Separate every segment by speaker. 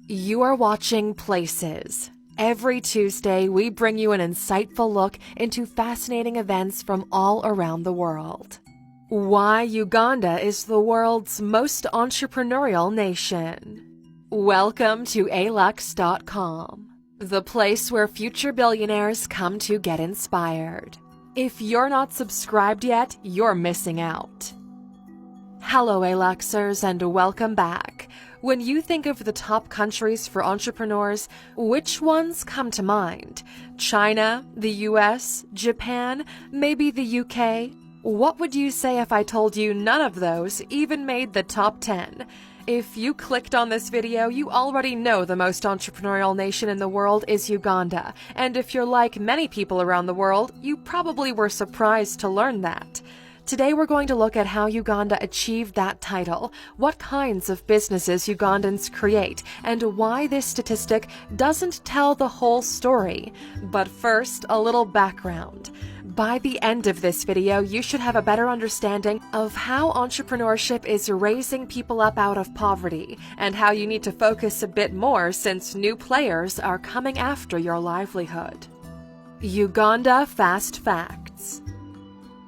Speaker 1: You are watching Places. Every Tuesday, we bring you an insightful look into fascinating events from all around the world. Why Uganda is the world's most entrepreneurial nation. Welcome to alux.com, the place where future billionaires come to get inspired. If you're not subscribed yet, you're missing out. Hello, Aluxers, and welcome back. When you think of the top countries for entrepreneurs, which ones come to mind? China, the US, Japan, maybe the UK? What would you say if I told you none of those even made the top 10? If you clicked on this video, you already know the most entrepreneurial nation in the world is Uganda. And if you're like many people around the world, you probably were surprised to learn that. Today we're going to look at how Uganda achieved that title, what kinds of businesses Ugandans create, and why this statistic doesn't tell the whole story. But first, a little background. By the end of this video, you should have a better understanding of how entrepreneurship is raising people up out of poverty, and how you need to focus a bit more since new players are coming after your livelihood. Uganda Fast Facts.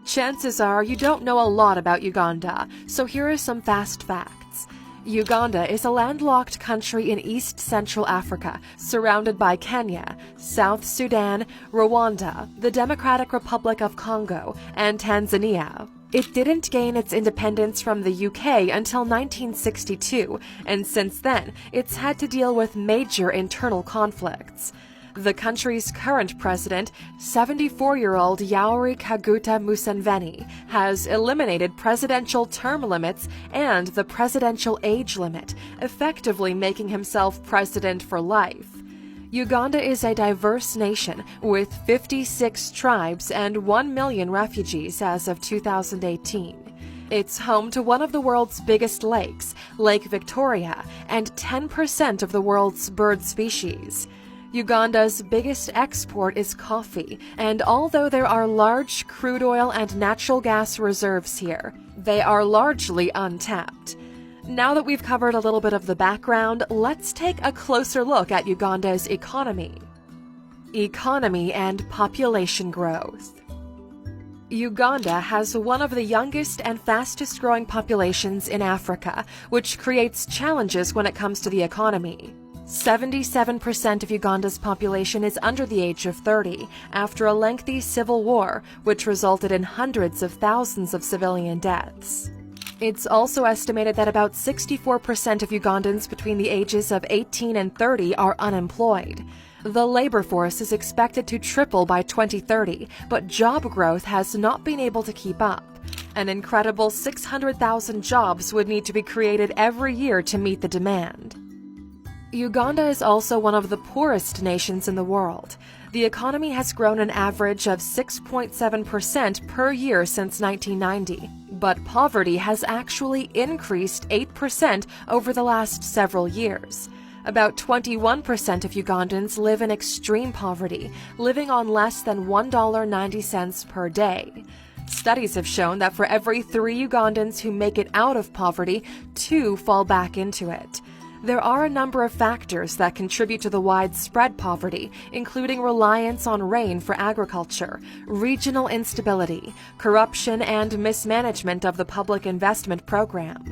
Speaker 1: Chances are you don't know a lot about Uganda, so here are some fast facts. Uganda is a landlocked country in East Central Africa, surrounded by Kenya, South Sudan, Rwanda, the Democratic Republic of Congo, and Tanzania. It didn't gain its independence from the UK until 1962, and since then, it's had to deal with major internal conflicts. The country's current president, 74-year-old Yoweri Kaguta Museveni, has eliminated presidential term limits and the presidential age limit, effectively making himself president for life. Uganda is a diverse nation with 56 tribes and 1 million refugees as of 2018. It's home to one of the world's biggest lakes, Lake Victoria, and 10% of the world's bird species. Uganda's biggest export is coffee, and although there are large crude oil and natural gas reserves here, they are largely untapped. Now that we've covered a little bit of the background, let's take a closer look at Uganda's economy. Economy and population growth. Uganda has one of the youngest and fastest growing populations in Africa, which creates challenges when it comes to the economy. 77% of Uganda's population is under the age of 30 after a lengthy civil war, which resulted in hundreds of thousands of civilian deaths. It's also estimated that about 64% of Ugandans between the ages of 18 and 30 are unemployed. The labor force is expected to triple by 2030, but job growth has not been able to keep up. An incredible 600,000 jobs would need to be created every year to meet the demand. Uganda is also one of the poorest nations in the world. The economy has grown an average of 6.7% per year since 1990, but poverty has actually increased 8% over the last several years. About 21% of Ugandans live in extreme poverty, living on less than $1.90 per day. Studies have shown that for every 3 Ugandans who make it out of poverty, 2 fall back into it. There are a number of factors that contribute to the widespread poverty, including reliance on rain for agriculture, regional instability, corruption, and mismanagement of the public investment program.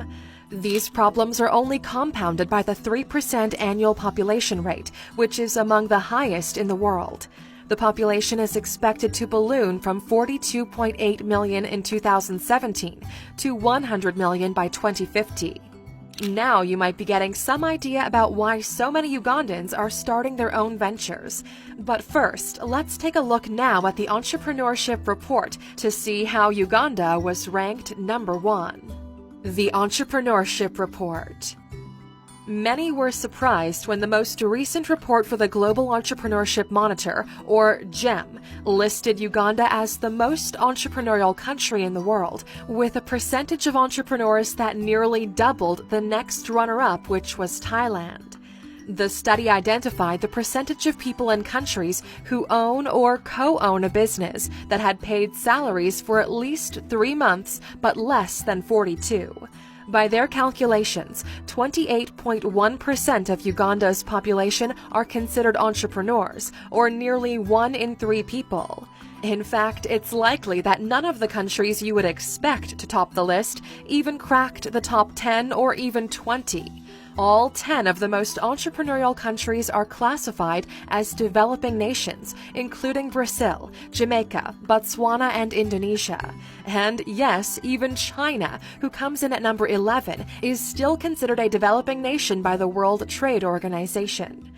Speaker 1: These problems are only compounded by the 3% annual population rate, which is among the highest in the world. The population is expected to balloon from 42.8 million in 2017 to 100 million by 2050. Now you might be getting some idea about why so many Ugandans are starting their own ventures. But first, let's take a look now at the Entrepreneurship Report to see how Uganda was ranked number 1. The Entrepreneurship Report. Many were surprised when the most recent report for the Global Entrepreneurship Monitor, or GEM, listed Uganda as the most entrepreneurial country in the world, with a percentage of entrepreneurs that nearly doubled the next runner-up, which was Thailand. The study identified the percentage of people in countries who own or co-own a business that had paid salaries for at least 3 months, but less than 42. By their calculations, 28.1% of Uganda's population are considered entrepreneurs, or nearly 1 in 3 people. In fact, it's likely that none of the countries you would expect to top the list even cracked the top 10 or even 20. All 10 of the most entrepreneurial countries are classified as developing nations, including Brazil, Jamaica, Botswana, and Indonesia. And yes, even China, who comes in at number 11, is still considered a developing nation by the World Trade Organization.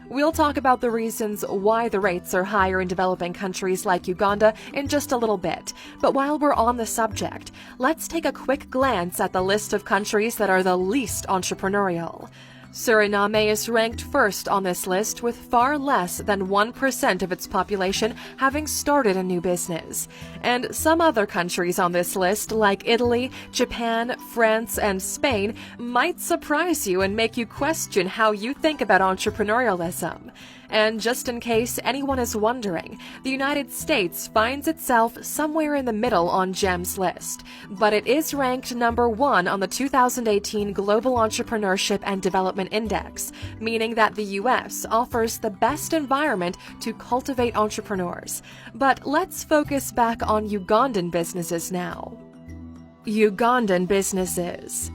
Speaker 1: We'll talk about the reasons why the rates are higher in developing countries like Uganda in just a little bit. But while we're on the subject, let's take a quick glance at the list of countries that are the least entrepreneurial. Suriname is ranked first on this list with far less than 1% of its population having started a new business. And some other countries on this list, like Italy, Japan, France, and Spain, might surprise you and make you question how you think about entrepreneurialism. And just in case anyone is wondering, the United States finds itself somewhere in the middle on GEM's list, but it is ranked number 1 on the 2018 Global Entrepreneurship and Development Index, meaning that the U.S. offers the best environment to cultivate entrepreneurs. But let's focus back on Ugandan businesses now. Ugandan businesses.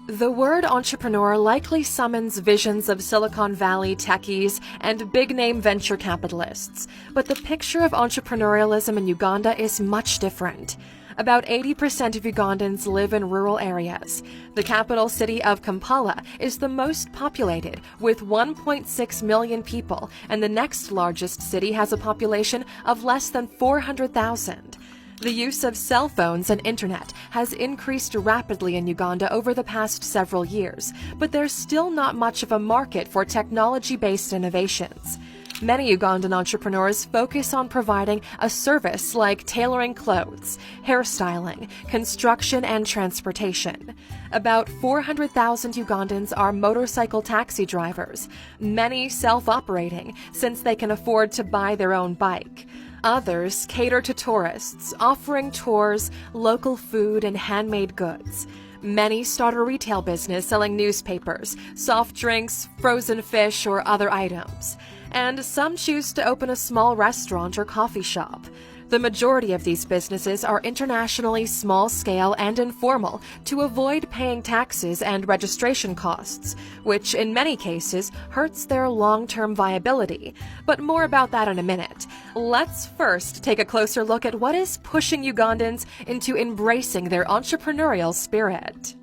Speaker 1: The word entrepreneur likely summons visions of Silicon Valley techies and big-name venture capitalists, but the picture of entrepreneurialism in Uganda is much different. About 80% of Ugandans live in rural areas. The capital city of Kampala is the most populated, with 1.6 million people, and the next largest city has a population of less than 400,000. The use of cell phones and internet has increased rapidly in Uganda over the past several years, but there's still not much of a market for technology-based innovations. Many Ugandan entrepreneurs focus on providing a service like tailoring clothes, hairstyling, construction, and transportation. About 400,000 Ugandans are motorcycle taxi drivers, many self-operating since they can afford to buy their own bike. Others cater to tourists, offering tours, local food, and handmade goods. Many start a retail business selling newspapers, soft drinks, frozen fish, or other items. And some choose to open a small restaurant or coffee shop. The majority of these businesses are internationally small-scale and informal to avoid paying taxes and registration costs, which in many cases hurts their long-term viability. But more about that in a minute. Let's first take a closer look at what is pushing Ugandans into embracing their entrepreneurial spirit.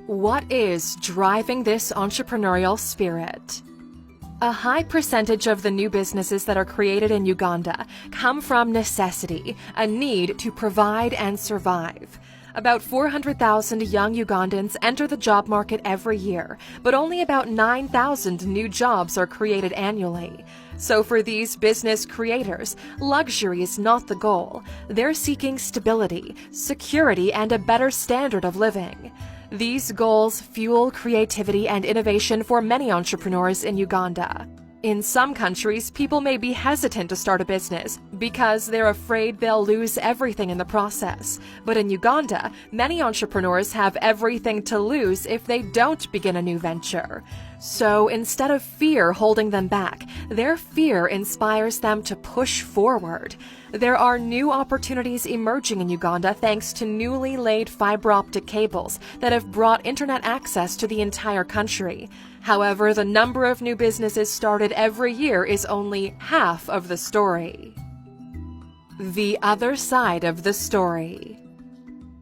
Speaker 1: What is driving this entrepreneurial spirit? A high percentage of the new businesses that are created in Uganda come from necessity, a need to provide and survive. About 400,000 young Ugandans enter the job market every year, but only about 9,000 new jobs are created annually. So for these business creators, luxury is not the goal. They're seeking stability, security, and a better standard of living. These goals fuel creativity and innovation for many entrepreneurs in Uganda. In some countries, people may be hesitant to start a business because they're afraid they'll lose everything in the process. But in Uganda, many entrepreneurs have everything to lose if they don't begin a new venture. So instead of fear holding them back, their fear inspires them to push forward. There are new opportunities emerging in Uganda thanks to newly laid fiber optic cables that have brought internet access to the entire country. However, the number of new businesses started every year is only half of the story. The other side of the story.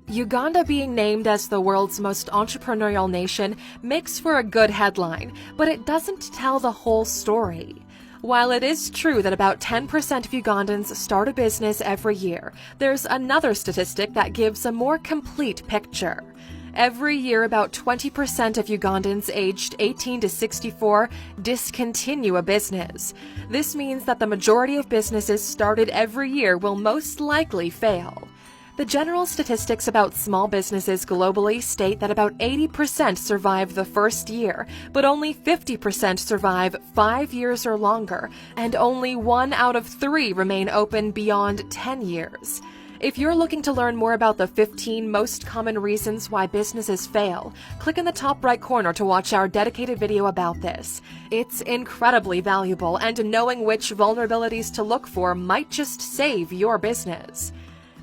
Speaker 1: Uganda being named as the world's most entrepreneurial nation makes for a good headline, but it doesn't tell the whole story. While it is true that about 10% of Ugandans start a business every year, there's another statistic that gives a more complete picture. Every year, about 20% of Ugandans aged 18 to 64 discontinue a business. This means that the majority of businesses started every year will most likely fail. The general statistics about small businesses globally state that about 80% survive the first year, but only 50% survive 5 years or longer, and only 1 out of 3 remain open beyond 10 years. If you're looking to learn more about the 15 most common reasons why businesses fail, click in the top right corner to watch our dedicated video about this. It's incredibly valuable, and knowing which vulnerabilities to look for might just save your business.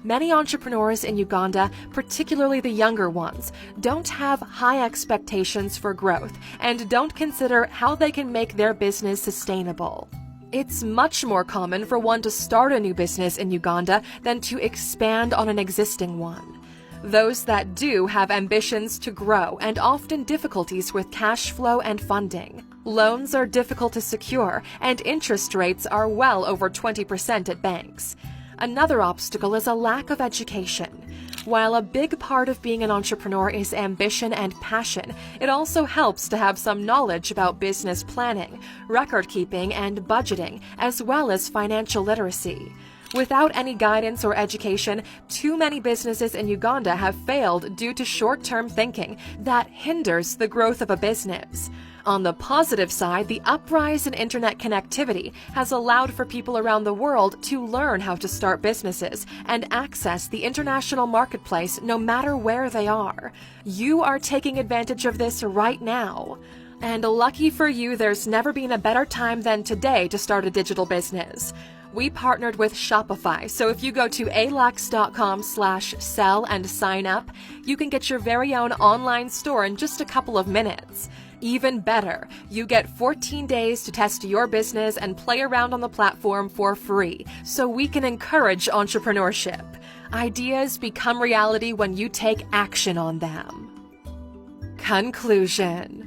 Speaker 1: Many entrepreneurs in Uganda, particularly the younger ones, don't have high expectations for growth and don't consider how they can make their business sustainable. It's much more common for one to start a new business in Uganda than to expand on an existing one. Those that do have ambitions to grow and often difficulties with cash flow and funding. Loans are difficult to secure, and interest rates are well over 20% at banks. Another obstacle is a lack of education. While a big part of being an entrepreneur is ambition and passion, it also helps to have some knowledge about business planning, record keeping, and budgeting, as well as financial literacy. Without any guidance or education, too many businesses in Uganda have failed due to short-term thinking that hinders the growth of a business. On the positive side, the uprise in internet connectivity has allowed for people around the world to learn how to start businesses and access the international marketplace no matter where they are. You are taking advantage of this right now. And lucky for you, there's never been a better time than today to start a digital business. We partnered with Shopify, so if you go to alax.com/sell and sign up, you can get your very own online store in just a couple of minutes. Even better, you get 14 days to test your business and play around on the platform for free, so we can encourage entrepreneurship. Ideas become reality when you take action on them. Conclusion.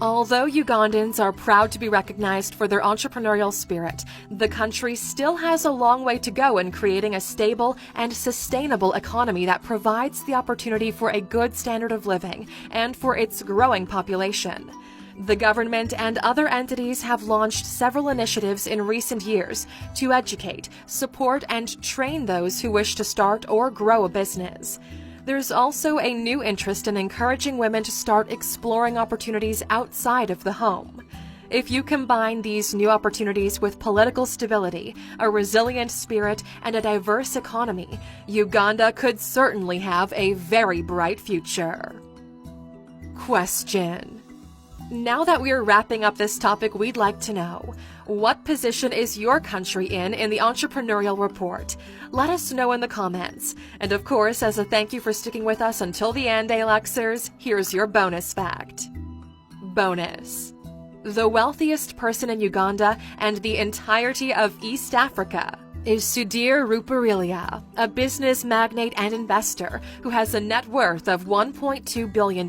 Speaker 1: Although Ugandans are proud to be recognized for their entrepreneurial spirit, the country still has a long way to go in creating a stable and sustainable economy that provides the opportunity for a good standard of living and for its growing population. The government and other entities have launched several initiatives in recent years to educate, support, and train those who wish to start or grow a business. There's also a new interest in encouraging women to start exploring opportunities outside of the home. If you combine these new opportunities with political stability, a resilient spirit, and a diverse economy, Uganda could certainly have a very bright future. Question. Now that we are wrapping up this topic, we'd like to know, what position is your country in the entrepreneurial report? Let us know in the comments. And of course, as a thank you for sticking with us until the end, Alexers, here's your bonus fact. Bonus. The wealthiest person in Uganda and the entirety of East Africa is Sudhir Ruparelia, a business magnate and investor who has a net worth of $1.2 billion.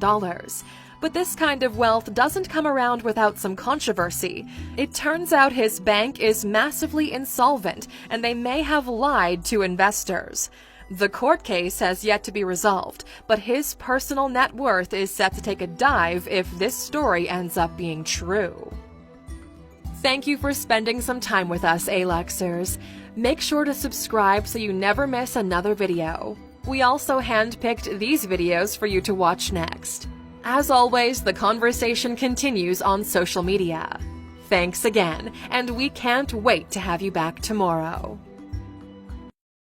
Speaker 1: But this kind of wealth doesn't come around without some controversy. It turns out his bank is massively insolvent, and they may have lied to investors. The court case has yet to be resolved, but his personal net worth is set to take a dive if this story ends up being true. Thank you for spending some time with us, Alexers. Make sure to subscribe so you never miss another video. We also handpicked these videos for you to watch next. As always, the conversation continues on social media. Thanks again, and we can't wait to have you back tomorrow.